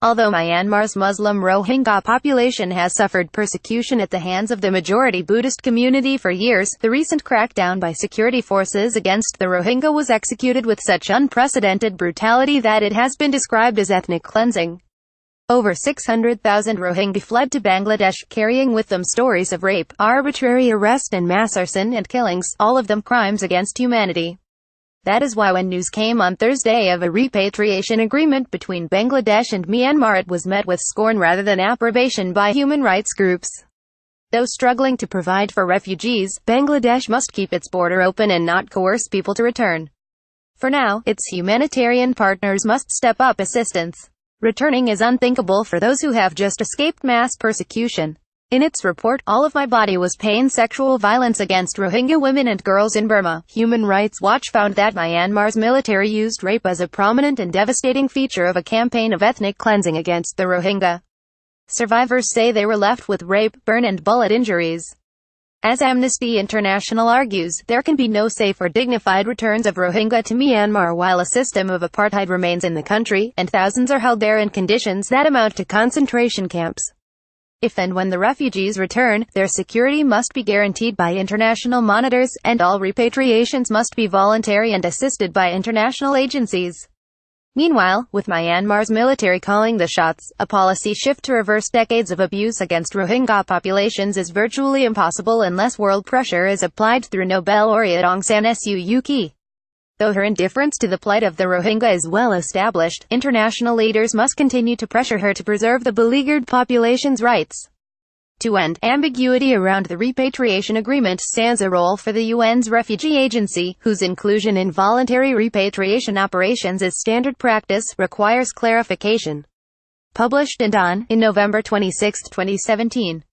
Although Myanmar's Muslim Rohingya population has suffered persecution at the hands of the majority Buddhist community for years, the recent crackdown by security forces against the Rohingya was executed with such unprecedented brutality that it has been described as ethnic cleansing. Over 600,000 Rohingya fled to Bangladesh, carrying with them stories of rape, arbitrary arrest and mass arson and killings, all of them crimes against humanity. That is why when news came on Thursday of a repatriation agreement between Bangladesh and Myanmar, it was met with scorn rather than approbation by human rights groups. Though struggling to provide for refugees, Bangladesh must keep its border open and not coerce people to return. For now, its humanitarian partners must step up assistance. Returning is unthinkable for those who have just escaped mass persecution. In its report, All of My Body Was Pain: Sexual Violence Against Rohingya Women and Girls in Burma, Human Rights Watch found that Myanmar's military used rape as a prominent and devastating feature of a campaign of ethnic cleansing against the Rohingya. Survivors say they were left with rape, burn and bullet injuries. As Amnesty International argues, there can be no safe or dignified returns of Rohingya to Myanmar while a system of apartheid remains in the country, and thousands are held there in conditions that amount to concentration camps. If and when the refugees return, their security must be guaranteed by international monitors, and all repatriations must be voluntary and assisted by international agencies. Meanwhile, with Myanmar's military calling the shots, a policy shift to reverse decades of abuse against Rohingya populations is virtually impossible unless world pressure is applied through Nobel laureate Aung San Suu Kyi. Though her indifference to the plight of the Rohingya is well established, international leaders must continue to pressure her to preserve the beleaguered population's rights. To end ambiguity around the repatriation agreement stands a role for the UN's refugee agency, whose inclusion in voluntary repatriation operations as standard practice requires clarification. Published in Dawn, in November 26, 2017.